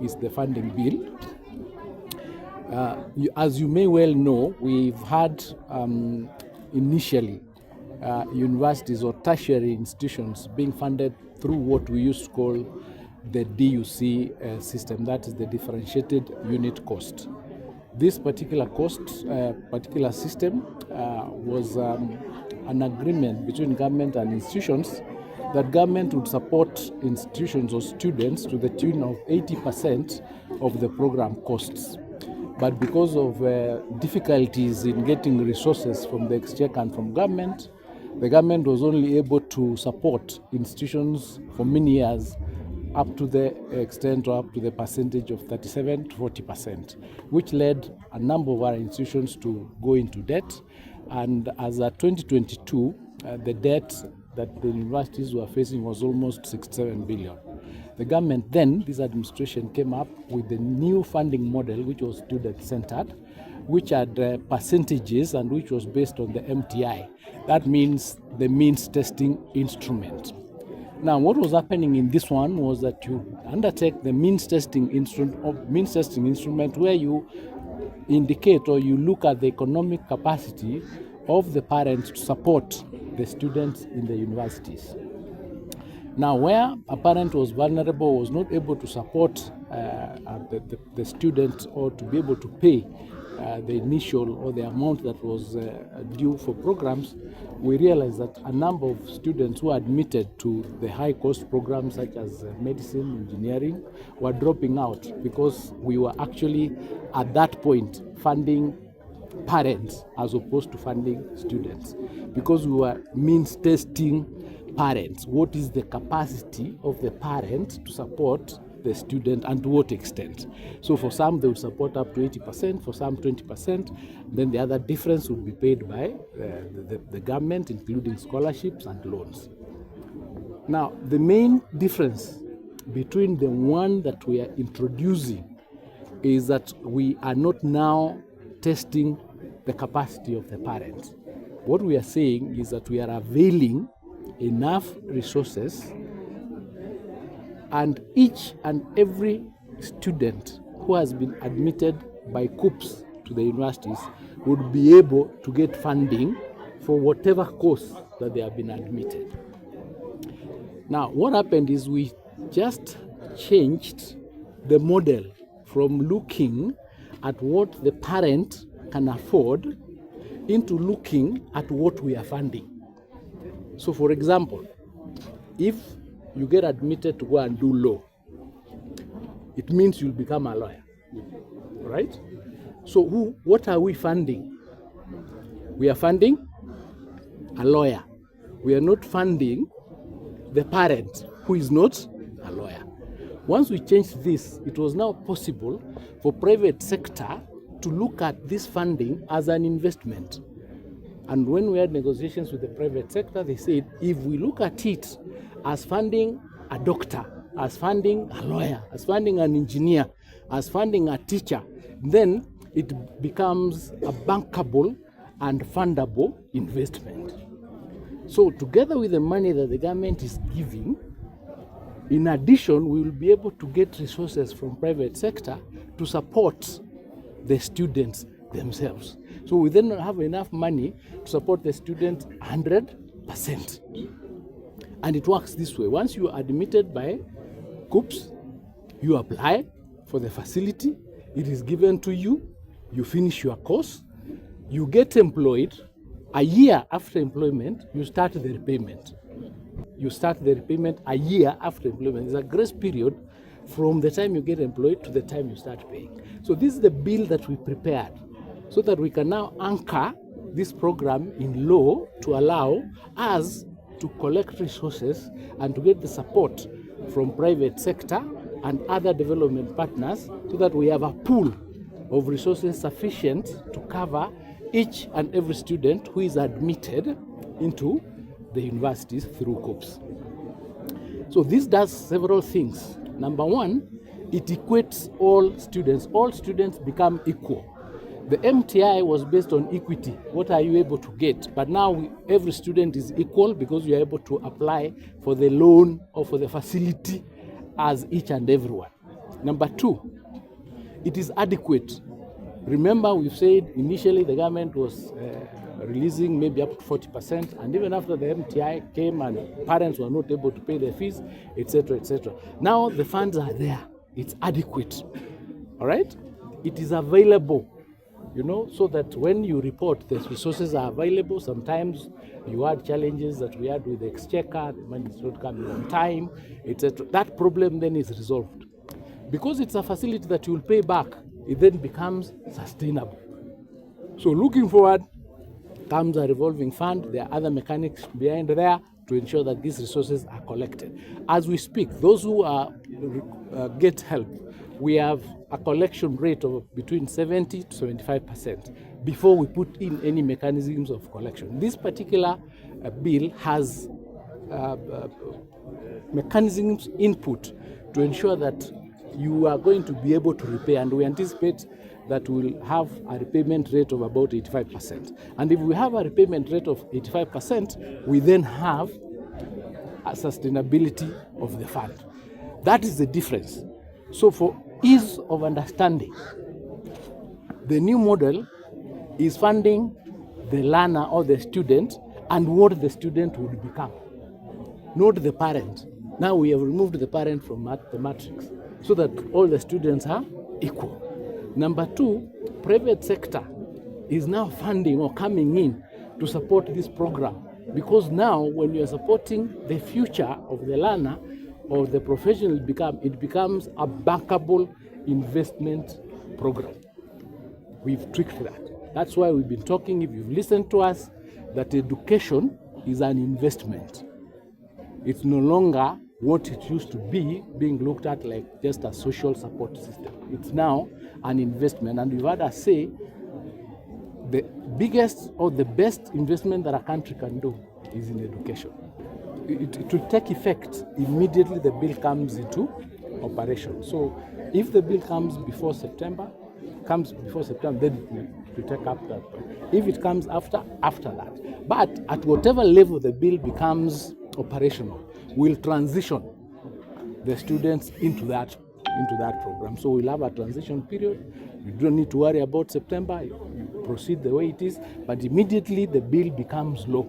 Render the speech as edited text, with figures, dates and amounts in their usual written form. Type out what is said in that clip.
is the funding bill. As you may well know, we've had initially universities or tertiary institutions being funded through what we used to call the DUC system, that is the differentiated unit cost. This particular particular system was an agreement between government and institutions that government would support institutions or students to the tune of 80% of the program costs. But because of difficulties in getting resources from the exchequer and from government, the government was only able to support institutions for many years up to the extent or up to the percentage of 37 to 40%, which led a number of our institutions to go into debt. And as of 2022, the debt that the universities were facing was almost 67 billion. The government then, this administration, came up with the new funding model, which was student-centered, which had percentages and which was based on the MTI. That means the means testing instrument. Now, what was happening in this one was that you undertake the means testing instrument where you indicate or you look at the economic capacity of the parents to support the students in the universities. Now, where a parent was vulnerable, was not able to support the student or to be able to pay the initial or the amount that was due for programs, we realized that a number of students who are admitted to the high-cost programs such as medicine, engineering, were dropping out because we were actually at that point funding parents as opposed to funding students, because we were means testing parents. What is the capacity of the parent to support the student and to what extent? So for some, they would support up to 80%, for some 20%. Then the other difference would be paid by the government, including scholarships and loans. Now, the main difference between the one that we are introducing is that we are not now testing the capacity of the parents. What we are saying is that we are availing enough resources, and each and every student who has been admitted by COOPs to the universities would be able to get funding for whatever course that they have been admitted. Now, what happened is we just changed the model from looking at what the parent can afford into looking at what we are funding. So, for example, if you get admitted to go and do law, it means you'll become a lawyer, right? So what are we funding? We are funding a lawyer. We are not funding the parent who is not a lawyer. Once we changed this, it was now possible for private sector to look at this funding as an investment. And when we had negotiations with the private sector, they said, if we look at it as funding a doctor, as funding a lawyer, as funding an engineer, as funding a teacher, then it becomes a bankable and fundable investment. So together with the money that the government is giving, in addition, we will be able to get resources from private sector to support the students themselves. So we then have enough money to support the students 100%. And it works this way. Once you are admitted by COOPs, you apply for the facility, it is given to you, you finish your course, you get employed. A year after employment, you start the repayment. You start the repayment a year after employment. There's a grace period from the time you get employed to the time you start paying. So this is the bill that we prepared so that we can now anchor this program in law to allow us to collect resources and to get the support from private sector and other development partners so that we have a pool of resources sufficient to cover each and every student who is admitted into the universities through COOPs. So this does several things. Number one, it equates all students. All students become equal. The MTI was based on equity. What are you able to get? But now every student is equal because you are able to apply for the loan or for the facility as each and everyone. Number two, it is adequate. Remember, we've said initially the government was releasing maybe up to 40%, and even after the MTI came and parents were not able to pay their fees, etc., etc. Now the funds are there. It's adequate. All right? It is available, so that when you report, the resources are available. Sometimes you had challenges that we had with the exchequer, the money is not coming on time, etc. That problem then is resolved. Because it's a facility that you will pay back, it then becomes sustainable. So looking forward, comes a revolving fund. There are other mechanics behind there to ensure that these resources are collected. As we speak, those who get help, we have a collection rate of between 70 to 75% before we put in any mechanisms of collection. This particular bill has mechanisms input to ensure that you are going to be able to repay, and we anticipate that we'll have a repayment rate of about 85%. And if we have a repayment rate of 85%, we then have a sustainability of the fund. That is the difference. So for ease of understanding, the new model is funding the learner or the student and what the student would become, not the parent. Now we have removed the parent from the matrix so that all the students are equal. Number two, private sector is now funding or coming in to support this program, because now when you are supporting the future of the learner or the professional, it becomes a bankable investment program. We've tweaked that. That's why we've been talking, if you've listened to us, that education is an investment. It's no longer what it used to be, being looked at like just a social support system. It's now an investment, and you've heard us say the biggest or the best investment that a country can do is in education. It will take effect immediately the bill comes into operation. So if the bill comes before September, then we take up that. If it comes after that. But at whatever level the bill becomes operational, we'll transition the students into that program. So we'll have a transition period. You don't need to worry about September. You proceed the way it is, but immediately the bill becomes law.